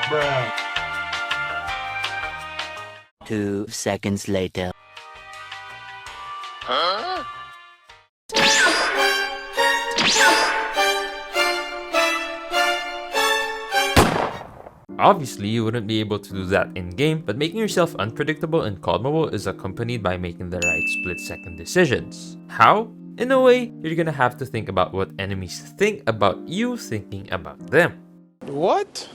Bruh. 2 seconds later. Obviously, you wouldn't be able to do that in-game, but making yourself unpredictable in COD Mobile is accompanied by making the right split-second decisions. How? In a way, you're gonna have to think about what enemies think about you thinking about them. What?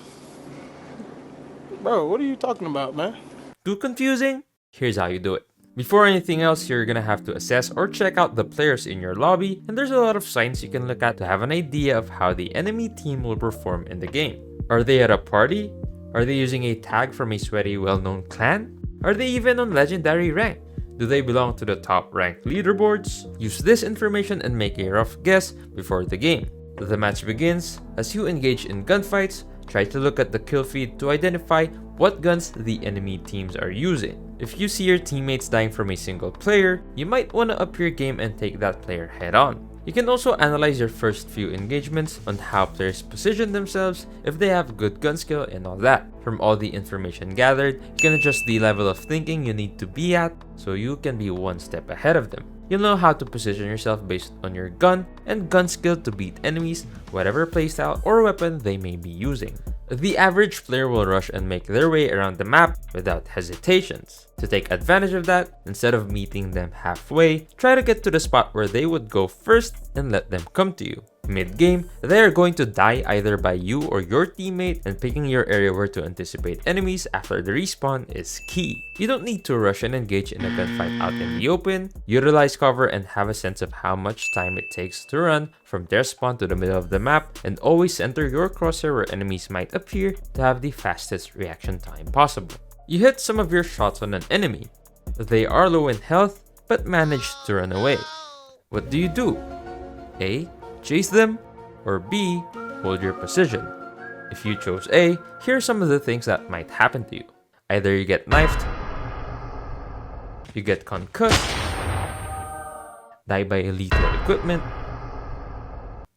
Bro, what are you talking about, man? Too confusing? Here's how you do it. Before anything else, you're gonna have to assess or check out the players in your lobby, and there's a lot of signs you can look at to have an idea of how the enemy team will perform in the game. Are they at a party? Are they using a tag from a sweaty, well-known clan? Are they even on legendary rank? Do they belong to the top ranked leaderboards? Use this information and make a rough guess before the game. The match begins. As you engage in gunfights, try to look at the kill feed to identify what guns the enemy teams are using. If you see your teammates dying from a single player, you might want to up your game and take that player head on. You can also analyze your first few engagements on how players position themselves, if they have good gun skill and all that. From all the information gathered, you can adjust the level of thinking you need to be at so you can be one step ahead of them. You'll know how to position yourself based on your gun and gun skill to beat enemies, whatever playstyle or weapon they may be using. The average player will rush and make their way around the map without hesitations. To take advantage of that, instead of meeting them halfway, try to get to the spot where they would go first and let them come to you. Mid-game, they are going to die either by you or your teammate, and picking your area where to anticipate enemies after the respawn is key. You don't need to rush and engage in a gunfight out in the open. Utilize cover and have a sense of how much time it takes to run from their spawn to the middle of the map, and always center your crosshair where enemies might appear to have the fastest reaction time possible. You hit some of your shots on an enemy. They are low in health but manage to run away. What do you do? A. Chase them, or B. Hold your position. If you chose A, here are some of the things that might happen to you. Either you get knifed, you get concussed, die by lethal equipment,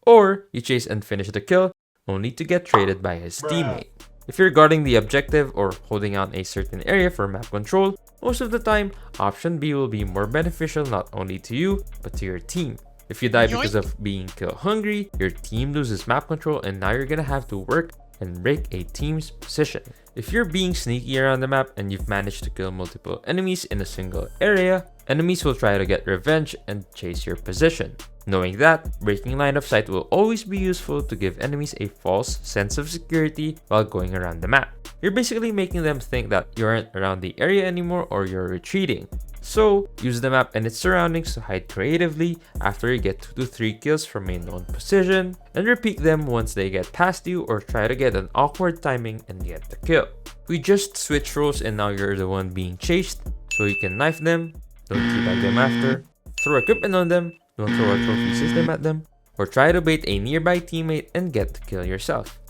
or you chase and finish the kill only to get traded by his teammate. If you're guarding the objective or holding out a certain area for map control, most of the time, option B will be more beneficial not only to you, but to your team. If you die because of being kill hungry, your team loses map control and now you're gonna have to work and break a team's position. If you're being sneaky around the map and you've managed to kill multiple enemies in a single area, enemies will try to get revenge and chase your position. Knowing that, breaking line of sight will always be useful to give enemies a false sense of security while going around the map. You're basically making them think that you aren't around the area anymore or you're retreating. So, use the map and its surroundings to hide creatively after you get 2 to 3 kills from a known position, and repeat them once they get past you or try to get an awkward timing and get the kill. We just switch roles and now you're the one being chased, so you can knife them, don't teabag them after, throw equipment on them, don't throw a trophy system at them, or try to bait a nearby teammate and get the kill yourself.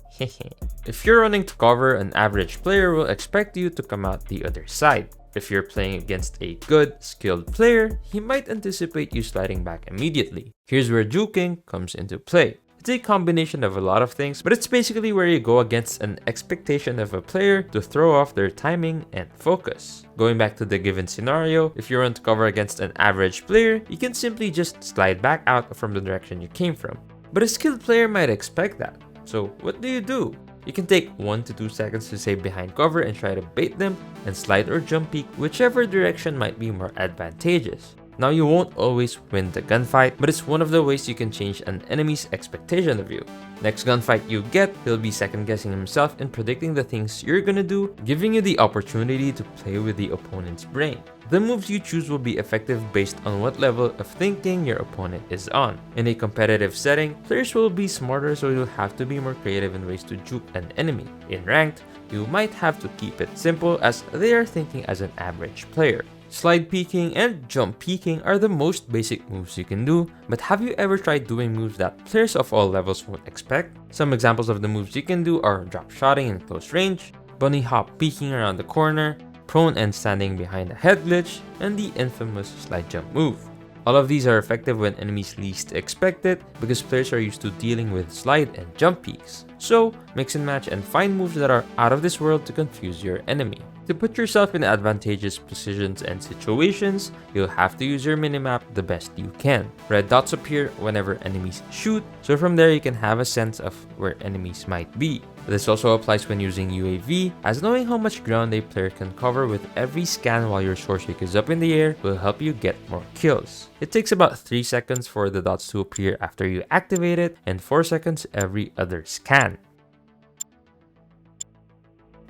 If you're running to cover, an average player will expect you to come out the other side. If you're playing against a good, skilled player, he might anticipate you sliding back immediately. Here's where juking comes into play. It's a combination of a lot of things, but it's basically where you go against an expectation of a player to throw off their timing and focus. Going back to the given scenario, if you run to cover against an average player, you can simply just slide back out from the direction you came from. But a skilled player might expect that. So what do? You can take 1 to 2 seconds to stay behind cover and try to bait them and slide or jump peek whichever direction might be more advantageous. Now you won't always win the gunfight, but it's one of the ways you can change an enemy's expectation of you. Next gunfight you get, he'll be second guessing himself and predicting the things you're gonna do, giving you the opportunity to play with the opponent's brain. The moves you choose will be effective based on what level of thinking your opponent is on. In a competitive setting, players will be smarter, so you'll have to be more creative in ways to juke an enemy. In ranked, you might have to keep it simple as they are thinking as an average player. Slide peeking and jump peeking are the most basic moves you can do, but have you ever tried doing moves that players of all levels won't expect? Some examples of the moves you can do are drop shotting in close range, bunny hop peeking around the corner, prone and standing behind a head glitch, and the infamous slide jump move. All of these are effective when enemies least expect it because players are used to dealing with slide and jump peaks. So, mix and match and find moves that are out of this world to confuse your enemy. To put yourself in advantageous positions and situations, you'll have to use your minimap the best you can. Red dots appear whenever enemies shoot, so from there you can have a sense of where enemies might be. This also applies when using UAV, as knowing how much ground a player can cover with every scan while your swordshake is up in the air will help you get more kills. It takes about 3 seconds for the dots to appear after you activate it, and 4 seconds every other scan.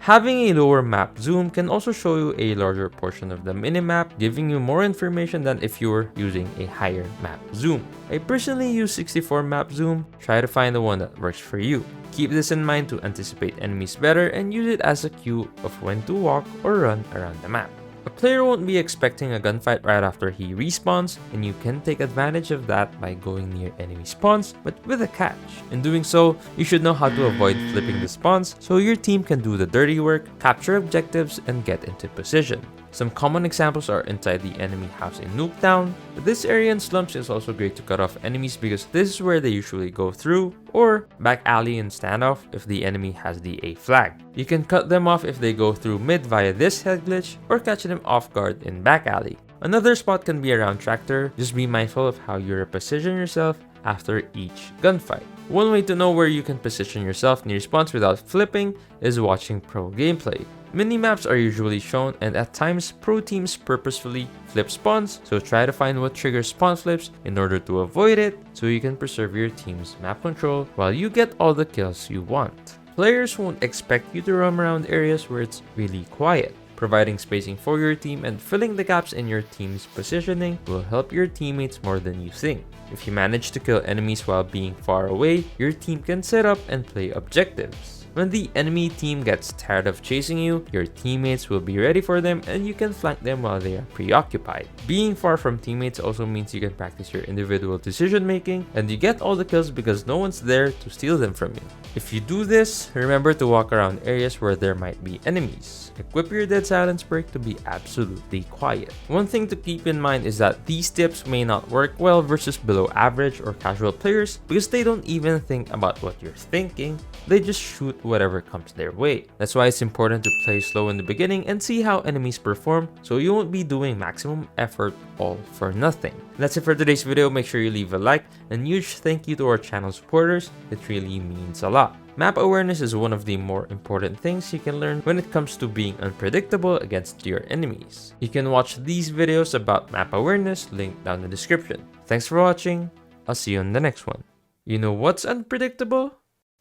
Having a lower map zoom can also show you a larger portion of the minimap, giving you more information than if you were using a higher map zoom. I personally use 64 map zoom. Try to find the one that works for you. Keep this in mind to anticipate enemies better and use it as a cue of when to walk or run around the map. A player won't be expecting a gunfight right after he respawns, and you can take advantage of that by going near enemy spawns, but with a catch. In doing so, you should know how to avoid flipping the spawns so your team can do the dirty work, capture objectives, and get into position. Some common examples are inside the enemy house in Noob Town, but this area in slumps is also great to cut off enemies because this is where they usually go through, or back alley in standoff if the enemy has the A flag. You can cut them off if they go through mid via this head glitch, or catch them off guard in back alley. Another spot can be around tractor. Just be mindful of how you reposition yourself after each gunfight. One way to know where you can position yourself near spawns without flipping is watching pro gameplay. Minimaps are usually shown, and at times pro teams purposefully flip spawns, so try to find what triggers spawn flips in order to avoid it so you can preserve your team's map control while you get all the kills you want. Players won't expect you to roam around areas where it's really quiet. Providing spacing for your team and filling the gaps in your team's positioning will help your teammates more than you think. If you manage to kill enemies while being far away, your team can set up and play objectives. When the enemy team gets tired of chasing you, your teammates will be ready for them and you can flank them while they are preoccupied. Being far from teammates also means you can practice your individual decision making and you get all the kills because no one's there to steal them from you. If you do this, remember to walk around areas where there might be enemies. Equip your dead silence perk to be absolutely quiet. One thing to keep in mind is that these tips may not work well versus below average or casual players because they don't even think about what you're thinking. They just shoot whatever comes their way. That's why it's important to play slow in the beginning and see how enemies perform so you won't be doing maximum effort all for nothing. That's it for today's video. Make sure you leave a like and huge thank you to our channel supporters. It really means a lot. Map awareness is one of the more important things you can learn when it comes to being unpredictable against your enemies. You can watch these videos about map awareness linked down in the description. Thanks for watching. I'll see you in the next one. You know what's unpredictable?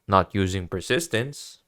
Not using persistence.